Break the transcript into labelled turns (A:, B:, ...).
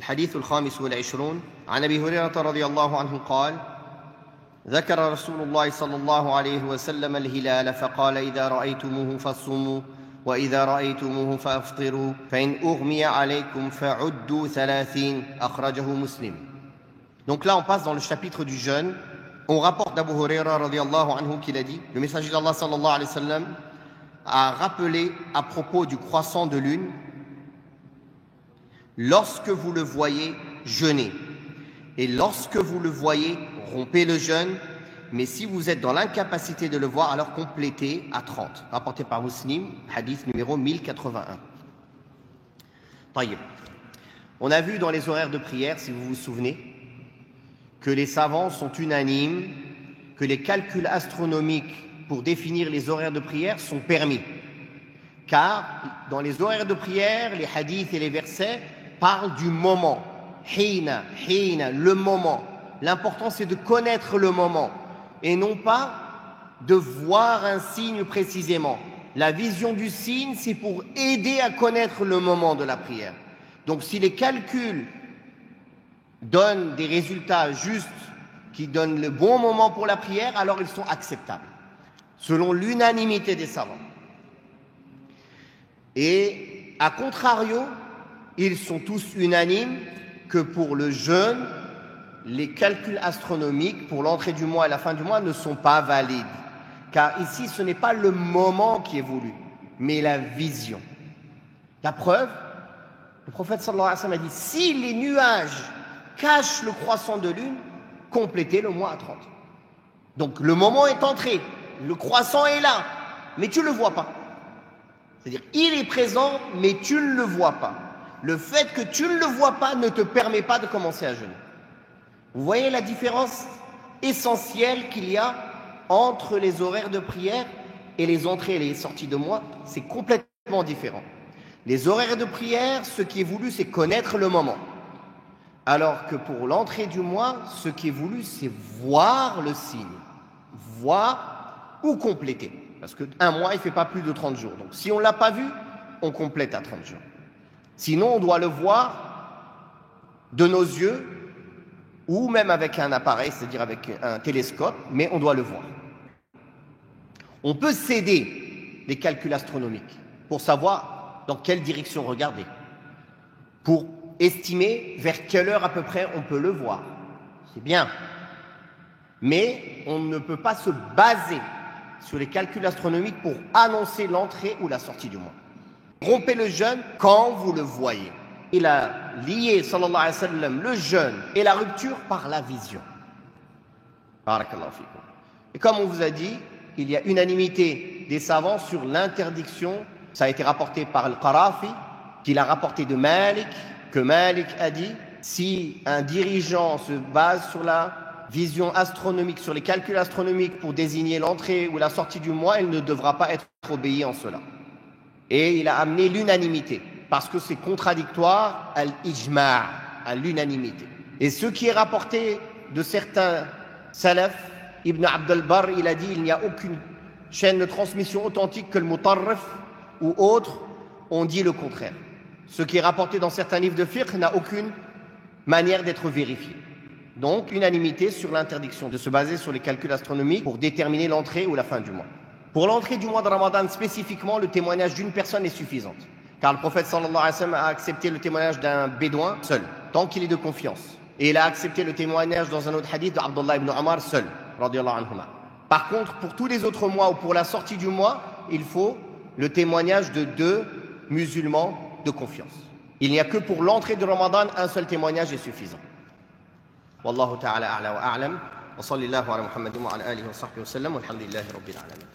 A: الحديث الخامس والعشرون عن أبي هريرة رضي الله عنه قال ذكر رسول الله صلى الله عليه وسلم الهلال فقال إذا رأيتموه فصوموا وإذا رأيتموه فأفطروا فإن أغمي عليكم فعدوا 30 أخرجه مسلم. Donc là on passe dans le chapitre du jeûne. On rapporte d'Abu Huraira radiyallahu anhu qu'il a dit, le messager d'Allah sallallahu alayhi wa sallam a rappelé à propos du croissant de lune: lorsque vous le voyez, jeûnez. Et lorsque vous le voyez, rompez le jeûne. Mais si vous êtes dans l'incapacité de le voir, alors complétez à 30. Rapporté par Muslim, hadith numéro 1081. Taïb. On a vu dans les horaires de prière, si vous vous souvenez, que les savants sont unanimes, que les calculs astronomiques pour définir les horaires de prière sont permis. Car dans les horaires de prière, les hadiths et les versets parlent du moment. Hina, le moment. L'important c'est de connaître le moment et non pas de voir un signe précisément. La vision du signe, c'est pour aider à connaître le moment de la prière. Donc si les calculs donnent des résultats justes, qui donnent le bon moment pour la prière, alors ils sont acceptables, selon l'unanimité des savants. Et à contrario, ils sont tous unanimes que pour le jeûne, les calculs astronomiques pour l'entrée du mois et la fin du mois ne sont pas valides. Car ici, ce n'est pas le moment qui est voulu, mais la vision. La preuve, le prophète sallallahu alayhi wa sallam a dit: si les nuages cachent le croissant de lune, complétez le mois à 30. Donc le moment est entré, le croissant est là, mais tu ne le vois pas. C'est-à-dire, il est présent, mais tu ne le vois pas. Le fait que tu ne le vois pas ne te permet pas de commencer à jeûner. Vous voyez la différence essentielle qu'il y a entre les horaires de prière et les entrées et les sorties de mois? C'est complètement différent. Les horaires de prière, ce qui est voulu, c'est connaître le moment. Alors que pour l'entrée du mois, ce qui est voulu, c'est voir le signe. Voir ou compléter. Parce qu'un mois, il ne fait pas plus de 30 jours. Donc si on ne l'a pas vu, on complète à 30 jours. Sinon, on doit le voir de nos yeux ou même avec un appareil, c'est-à-dire avec un télescope, mais on doit le voir. On peut céder les calculs astronomiques pour savoir dans quelle direction regarder, pour estimer vers quelle heure à peu près on peut le voir. C'est bien. Mais on ne peut pas se baser sur les calculs astronomiques pour annoncer l'entrée ou la sortie du mois. Rompez le jeûne quand vous le voyez. Il a lié, sallallahu alayhi wa sallam, le jeûne et la rupture par la vision. Barakallahu fikum. Et comme on vous a dit, il y a unanimité des savants sur l'interdiction. Ça a été rapporté par Al-Qarafi, qu'il a rapporté de Malik, que Malik a dit: si un dirigeant se base sur la vision astronomique, sur les calculs astronomiques pour désigner l'entrée ou la sortie du mois, il ne devra pas être obéi en cela. Et il a amené l'unanimité, parce que c'est contradictoire à l'ijma', à l'unanimité. Et ce qui est rapporté de certains salaf, Ibn Abd al-Barr, il a dit: il n'y a aucune chaîne de transmission authentique que le Mutarrif ou autres ont dit le contraire. Ce qui est rapporté dans certains livres de fiqh n'a aucune manière d'être vérifié. Donc, unanimité sur l'interdiction de se baser sur les calculs astronomiques pour déterminer l'entrée ou la fin du mois. Pour l'entrée du mois de Ramadan spécifiquement, le témoignage d'une personne est suffisant. Car le prophète sallallahu alayhi wa sallam a accepté le témoignage d'un bédouin seul, tant qu'il est de confiance. Et il a accepté le témoignage dans un autre hadith d'Abdullah ibn Omar seul, radiyallahu anhuma. Par contre, pour tous les autres mois ou pour la sortie du mois, il faut le témoignage de 2 musulmans de confiance. Il n'y a que pour l'entrée de Ramadan, un seul témoignage est suffisant. Wallahu ta'ala a'la wa a'lam. Wa sallallahu ala Muhammadin wa ala alihi wa sahbihi wa sallam. Walhamdulillahi rabbil alamin.